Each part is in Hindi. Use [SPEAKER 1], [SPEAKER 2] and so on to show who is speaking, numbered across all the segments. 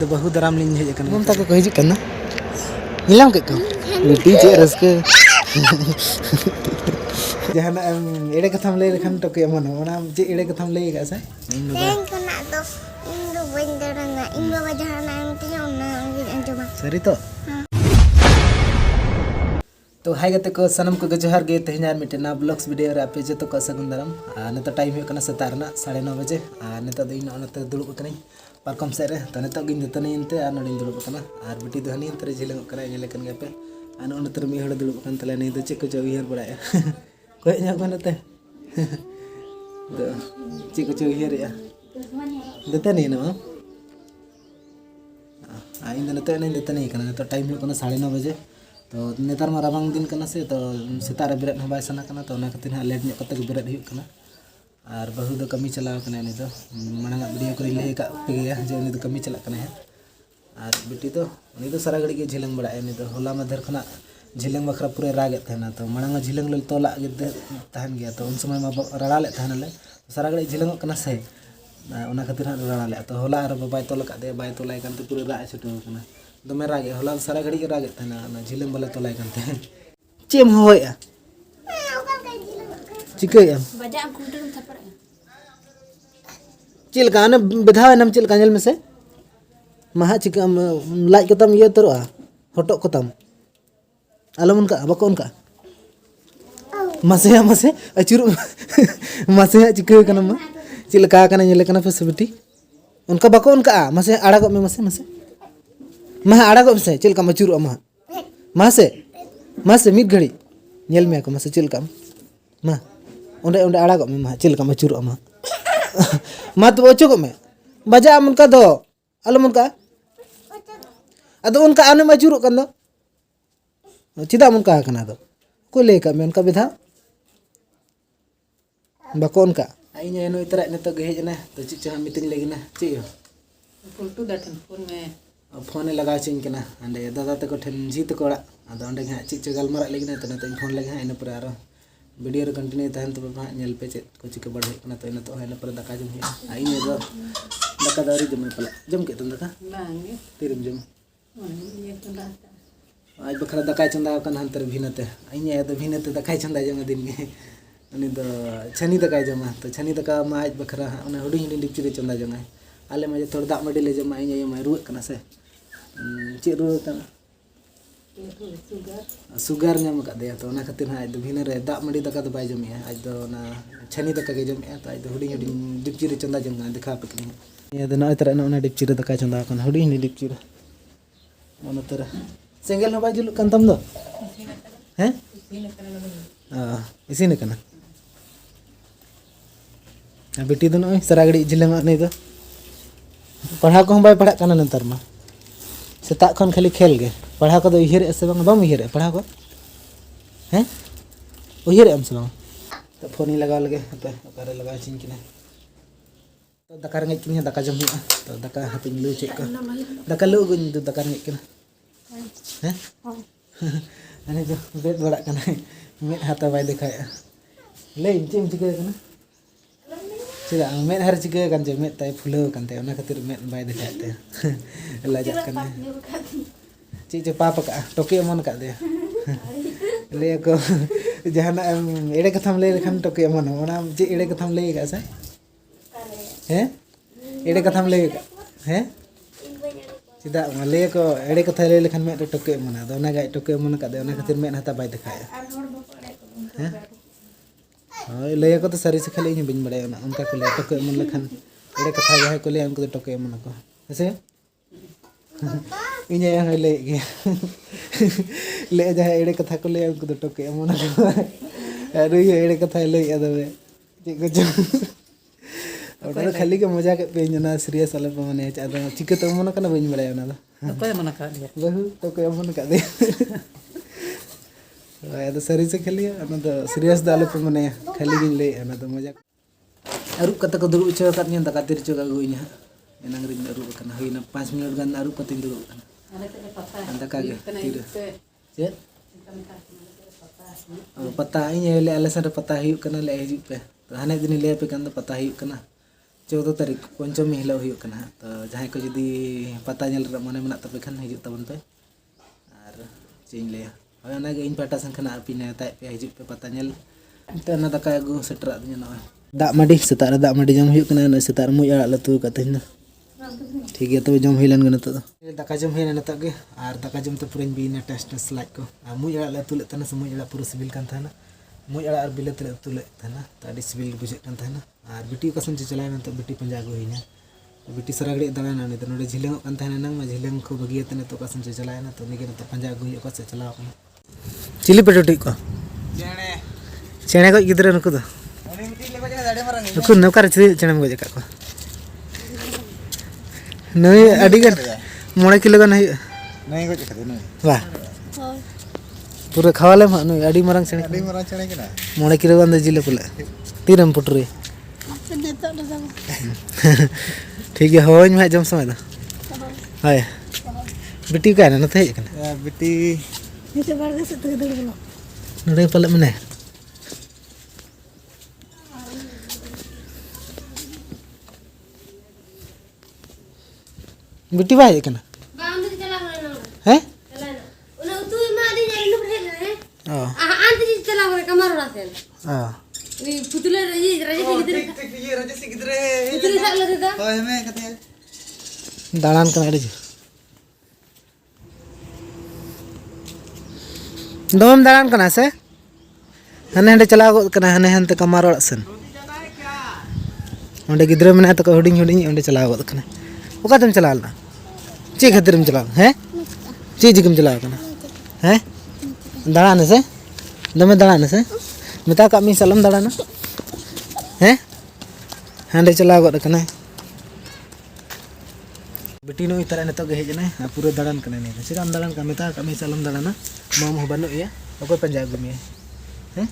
[SPEAKER 1] तो बहु दराम लिंग हेज कना ममता को हिज कना मिलाम के को बेटी चे रसके जहाना एड़े कथाम लay लेखन टोके मनो ओना जे एड़े कथाम लay का से तेन कना तो इन दो बन दरना इन बाबा जहाना एमती ओना अंजमा सरी तो हाय गते को सनम को जोहार गे तेहनार मिटेना ब्लॉग्स वीडियो रे आपे जतो को सगुन दाराम ने तो टाइम हो कना सतारना 9:30 बजे ने तो दिन ओनते दुड़ुब कनी पारकम से रे तो ने तो गिन दतनी इनते आ नडिन दुड़ुब कना आर बेटी दो हनी इनते झिलंग कना नेले कन गपे आन ओनते मी हड़ दुड़ुब कन तले ने तो चेक को जो हियर बड़ाया कोय nya कोनते तो चेक को जो हियर या दतनी न आ इन ने तो ने दतनी कना तो टाइम हो कना 9:30 बजे तो नेतार मा राबांग दिन कना से तो सेता रे बिरत हबाय सना कना तो ना खातिर हा लेट ᱧᱚᱜ कते बिरत हुई कना और बहु दो कमी चलाव कना ने तो मांगा वीडियो को ले का पे गया जे ने तो कमी चला कना है और बेटी तो उनी तो सारा घड़ी के झिलंग बड़ा है ने तो होला मधर खना झिलंग बखरा पूरे रागे थेना तो मांगा झिलंग ल तोला गे तहन गया तो उन समय मा रड़ा ले तहन ले सारा घड़ी झिलंग कना से ओना खातिर हा रड़ा ले तो होला और बाय तोला का दे बाय तोलाय कान तो पूरे रा छटो कना दमे रागे होला सारा घड़ी के रागे तना ना झिलंग वाला तोलाय कानते चेम होया चिकया बजा कंप्यूटर में थपड़ चिल का न बेधा नम चिल कांजल में से महा चिका लाज कतम ये तरोआ हटो कतम आलम उनका बको उनका मसे मसे अचुर मसे चिका कना मा चिल का कना नेले कना पे बेटी उनका बको उनका मसे आड़ा गो में मसे मसे महा आड़ा को से चिल का मचुर अमा मासे मिट घड़ी नेल में को मसे चिल का मा ओंडे ओंडे आड़ा को में मा चिल का मचुर अमा मत ओचो को में बजा उनका दो अलम उनका अदो उनका आने मचुर कन दो चिदा उनका कना दो को ले का में उनका विधा बको उनका आई ने नो इतरा ने तो गेज ना तो चिचा मीटिंग लेगिना ची फुलटू दाठन फोन में फोन लगा चिन कना अंडे दादा तक ठेन जी तक ओड़ा अदो अंडे हा चिक गलमरा लेगिना तो नते फोन लगे हा इन पर आरो वीडियो रे कंटिन्यू तहन तो बा नेल पे चेक को चिक बढ़ कना तो इन तो हा इन पर दका जम हे आई ने दो दका दारी जम पला जम के तुम दका बांगे तिरम जम आज बखरा दका चंदा कन हंतर भिनते आई ने तो भिनते दका चंदा जम दिन के अनि तो छनी दका जम तो छनी दका मा आज बखरा उन हुडी हिडी डिपची चंदा जम आले मजे थोड़ा दाग मडी ले जम आई मा रुक कना से चे रू कना सुगर नाम का दे तो ना खातिर आज दो भिना रे दाग मडी दका तो बाय जम आज दो ना छनी दका के जम तो आज दो हुडी हुडी डिपची रे चंदा जम देखा पे ये दो ना तरह ना डिपची रे दका चंदा कन हुडी हिडी डिपची रे मन तरह सेंगल न बाय जुल कन तम दो हैं इसी ने कना बेटी दो न सरागड़ी जिलंग नहीं दो पढ़ा को बाय पढ़ा कना नंतर मा सेता खन खाली खेल गे पढ़ा को उहर से बम उहर पढ़ा को हैं उहर एम से तो फोन ही लगा लगे पे ओकारे लगा चिन किना तो दका रंगे किन दका जम हुआ तो दका हापिन लू चेक को दका लू गुन दो दका रंगे किना हैं अने जो बेट बड़ा कना मेट हाथा बाय दिखाया ले चिम चिके कना चिदा मेट हर चिके कन जे मेट ताय फुलो कनते ओना खातिर मेट बाय दिखाते लाजा कना ची जे पाप का टोके मन का दे ले को जहाना एड़े कथाम ले लेखन टोके मन ओना जे एड़े कथाम ले का से हैं एड़े कथाम ले हैं चिदा ले को एड़े कथा ले लेखन मेट टोके मन दो ओना गाय टोके मन का दे ओना खातिर मेट हाता बाय दिखाया हैं हां ले को तो सारी से खाली इन बिन बड़े उनका को ले टोके मन लेखन एड़े कथा जाय को ले उनको टोके मन को ऐसे इन ये ले गया ले जाए एड़े कथा को ले उनको टोके मन को अरे ये एड़े कथा ले अदबे जे को और खाली के मजा के पे जना सीरियस वाले पे माने चादा चिके तो मन कना बइन बड़ाय ना कोई मन का दे बहु तो कोई मन का दे या तो सरी से खेली ना तो सीरियस दाले पे माने खाली गिन ले ना तो मजा अरुप कत को दुरु छ का नी दका तिर छ का गोइना एनांग रिन अरुप कना होइना 5 मिनट गान अरुप कत दुरु कना दका के तिर चे पता इन ले आले सर पता हिउ कना ले हिजु पे तो हाने दिन ले पे कन पता हिउ कना 14 तारीख पंचमी हिलो हुई कना तो जहां को जुदी पता नेल मने मेना तबे खान हिजु तबन पे और चेंज लेया होय ना गे इन पाटा संखना अपि नेता पे हिजु पे पता नेल तो ना दका गु सेटरा दिया ना दा मडी सेता दा मडी जम हुई कना सेता मुई अड़ा लतु कते ना ठीक है तो जम हिलन गना तो दका जम हिना नता गे और दका जम तो पुरन बीना टेस्ट लाइक को मुई अड़ा लतु ले तना मुई अड़ा पूरा सिविल कान था मुई अड़ा और बिले तले तुले था तो अड़ी सिविल बुझे कान था और बिटी कसम से चलाए तो बिटी पंजा गो हिना बिटी सरागड़ी दाना ने तो नोडे झिलेंग कान था ना मा झिलेंग को बगिया तने तो कसम से चलाए ना तो निगे तो पंजा गो को से चलाव कना चिली पेटोटी को चेणे को गिदरे नुकु दो नुकु नौकर चेणे गो जका को नई अड़ी गन 9 किलो गन है नहीं गो जका नई वाह पूरा खावाले नई अड़ी मरंग चेणे केना 9 किलो गन जिले पुले तीरम पुटरी ठीक है होय में जम समय दा हाय बिटी का ना थे कना बिटी नीचे बार से तो दड़ बोलो नडे पले मने बिटी भाई कना बाउंड चला है उना तू मा दी जारी नु है आंत जी चला कमर रासे नी पुतले ये राजे से गिदरे पुतले साल देता होय में कते दालान कना रे दोम दालान कना से हने हंडे चला गो कना हने हंते कमर ओड़ सन ओंडे गिदरे मने तो हुडिंग हुडिंग ओंडे चला गो कना ओका तुम चला ना चे खतरम चला हैं चे जिकम चला कना हैं दालान से दमे दालान से मता का मी सलम दालाना हैं हंडे चला गो कना बेटी नो इतरा ने तो गे हेजना पूरा दालान कना ने चिराम दालान का मता का मी सलम दालाना मम हो बनो या ओको पंजाब गुमी हैं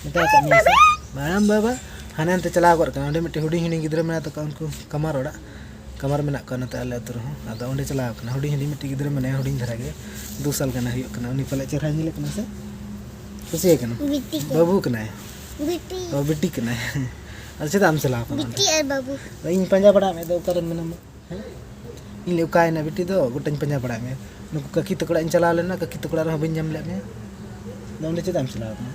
[SPEAKER 1] मता का मी माराम बाबा हने अंते चला गो कना ओंडे मिटे हुडी हिनी गिदरे मना तो उनको कमर ओड़ा कमर में कना तो आले अतुर हो आदा ओंडे चला कना हुडी हिनी मिटे गिदरे मने हुडी धरा गे 2 साल कना हुई कना उनी पले चेहरा निले कना से खुशी कना बाबू कना बिटी ओ बिटी कना अच्छा दाम चला कना बिटी और बाबू इन पंजा पड़ा में दो करन में हैं इन ले उकाय ना बिटी दो गुटन पंजा पड़ा में नुक ककी तकड़ा इन चला लेना ककी तकड़ा रह बिन जम ले में ओंडे चे दाम चला कना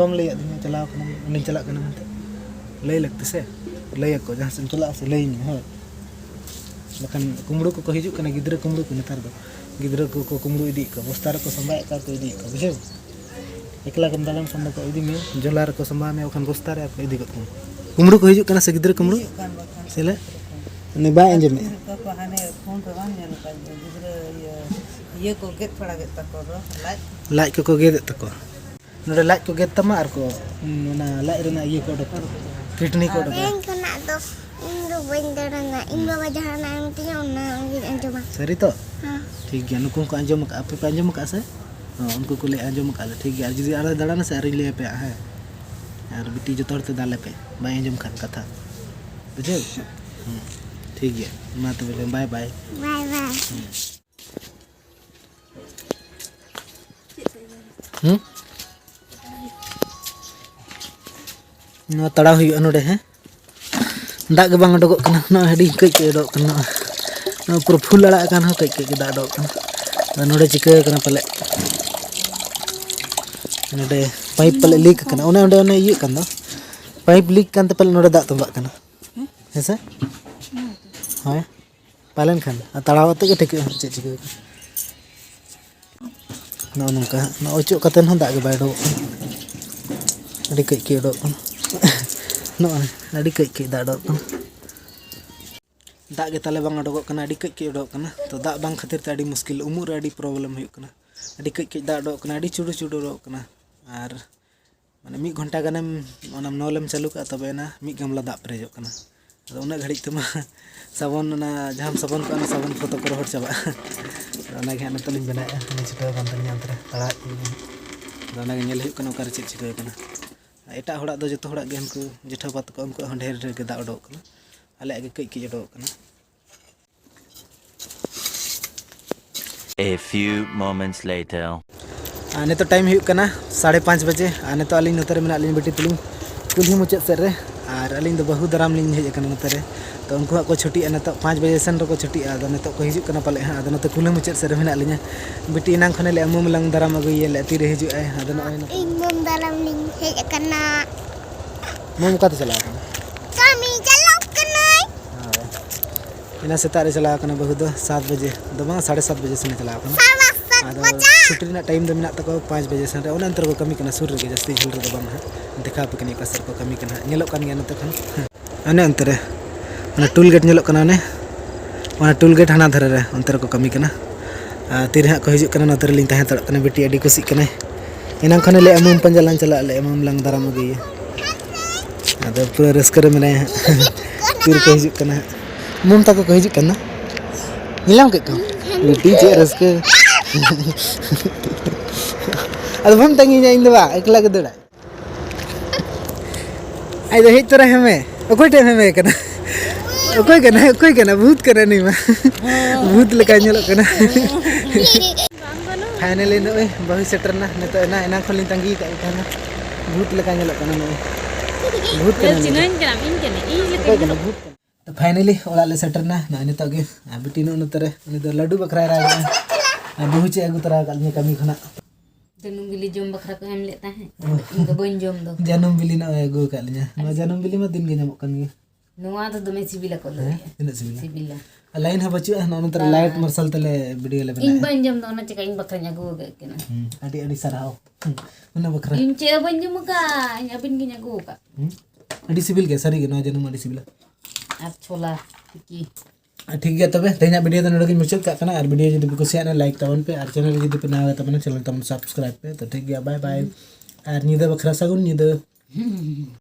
[SPEAKER 1] बम ले दिन चला कना उनी चला कना लय लगते से लय को जहां से चला से लय में हो बखन कुमड़ो को हिजु कना गिदरे कुमड़ो को नतार दो गिदरे को कुमड़ो इदी को बस्तार को संभाय का को इदी को बुझे एकला कम दालाम संभाय को इदी में जोलार को संभाय में ओखन बस्तार को इदी को कुमड़ो को हिजु कना से गिदरे कुमड़ो सेले ने बा अंजे में को हाने फोन पे बान नेल का गिदरे ये को गेट पड़ा गेट तको लाइट को गेट तको नोडे लाइट को गेट तमा आर को ना लाइट रेना ये को डक किडनी को डक कना दो बंदरना इन बाबा जहाना अंतिया ना अंजमा सरी तो हां ठीक है नुको को अंजम का पे अंजम का से उनको को ले अंजम का ठीक है जदी आला दड़ाना से अरी ले पे है यार बिटी जो तोड़ते दाले पे बाय अंजम खान कथा बुझे ठीक है मा तो बोले बाय बाय बाय बाय ना तड़ा हुई नोडे है दाग के बांग डगो कना ना हडी कई के डो कना ना पूरा फुल लड़ा कान हो कई के दाग डो कना नोडे चिके कना पले नोडे पाइप पले लीक कना ओने ओंडे ओने ये कन दो पाइप लीक कान ते पले नोडे दाग तंबा कना हेसे हाय पालन खान तड़ावते के ठीक चे चिके ना नंका ना ओचो कतन हो दाग के बाय डो अडी कई के डो नो अड़ी कई कई दाग डो दाग के ताले बांग डगो कना अड़ी कई कई डो कना तो दाग बांग खातिर ते अड़ी मुश्किल उमुर अड़ी प्रॉब्लम हुई कना अड़ी कई कई दाग डो कना अड़ी चुडू चुडू डो कना और माने 1 घंटा गानेम ओना नौलेम चालू का तबे ना 1 गमला दाग पेरेजो कना तो उना घड़ी तमा साबन ना जहां साबन को ना साबन फोटो को रोड चाबा ओना गे ना तलिन बना नि छिटा बंतन यंत्र तड़ा ओना गे नेल हुई कना ओकर चे चिका कना एटा होड़ा दो जतो होड़ा गे हमको जेठा बात को हमको ढेर ढेर के दाग डो कना आले आगे कई कई डो कना
[SPEAKER 2] A few moments later
[SPEAKER 1] आने तो टाइम हुई कना 5:30 बजे आने तो अलिन नतर में अलिन बेटी तलिन कुल्ही मुचाद सेर रे और अलिंग बहु दाराम लिंग हेज कना नोते रे तो उनको को छुट्टी नत 5 बजे सन रो को छुट्टी आदो नत को हिजु कना पाले आदो नते कुल मुचाद से रे मेना लिंगा बिटी इनांग खने ले अमुम लंग दाराम अगुई ले ती रे हिजु आय आदो नय
[SPEAKER 3] इमम दाराम लिंग हेज कना
[SPEAKER 1] मुम का तो चला
[SPEAKER 3] kami jalan kenai
[SPEAKER 1] इना सेता रे चला कना बहु दो 7 बजे दो 7:30 बजे से चला कना
[SPEAKER 3] salah satu
[SPEAKER 1] आदो
[SPEAKER 3] baca
[SPEAKER 1] छुट्टी ना टाइम दो मिना तको 5 बजे से रे ओन अंतर को कमी कना सुर रे जस्ती झुल रे दो बंग देखा पे कनी कसर को कमी कना नेलो कन गया नते खन अने अंतर रे ओना टूल गेट नेलो कना ने ओना टूल गेट हाना धरे रे अंतर को कमी कना तीर हा को हिजु कना नतर लिंग ताहे तड़ कना बेटी अडी कुसी कना इना खने ले अमुम पंजालान चला ले अमुम लंग दाराम गई आदो पूरा रस्कर में है तीर को हिजु कना मुम तक को हिजु कना निलाम के को बेटी चे रस्के अदो हम तंगी nya इंदवा एकला के दड़ा आई दो हित तोरा हमें ओकोय टे हमें कना ओकोय कना भूत कना नहीं मा भूत लका नेलो कना फाइनली नो बहु सेटरना नेतो एना खोली तंगी का कना भूत लका नेलो कना नो भूत कना
[SPEAKER 4] चिनन कना इन कना इ
[SPEAKER 1] ओकोय कना भूत तो फाइनली ओला ले सेटरना ना नेतो गे बेटी नो नतरे उनी दो लड्डू बखरा रागा बहु चे अगु तरा काल कमी खना
[SPEAKER 4] जनम बिली जोम बखरा को हम लेता है इन दो बन जोम दो
[SPEAKER 1] जानम बिली ना अगु काल नो जानम बिली मा दिन गे नामो कन गे
[SPEAKER 4] नोआ तो दमे सिबिला को ले
[SPEAKER 1] तिना सिबिला
[SPEAKER 4] सिबिला
[SPEAKER 1] लाइन हा बचु ना नतर लाइट मार्शल तले वीडियो ले
[SPEAKER 4] इन बन जोम दो ना चका इन बखरा न्यागो गे केना
[SPEAKER 1] अडी अडी सराव उना बखरा
[SPEAKER 4] इन चे बन जोम का इन अबिन गे न्यागो का
[SPEAKER 1] अडी सिबिल के सरी गे नो जानम अडी सिबिला
[SPEAKER 4] और छोला टिकी
[SPEAKER 1] ठीक है तबे तेना वीडियो तो नोडे मुचाद का कना और वीडियो जदि कुसिया ना लाइक तबन पे और चैनल जदि पे नया तबन चैनल तबन सब्सक्राइब पे तो ठीक है बाय बाय और निदा बखरा सगुन निदा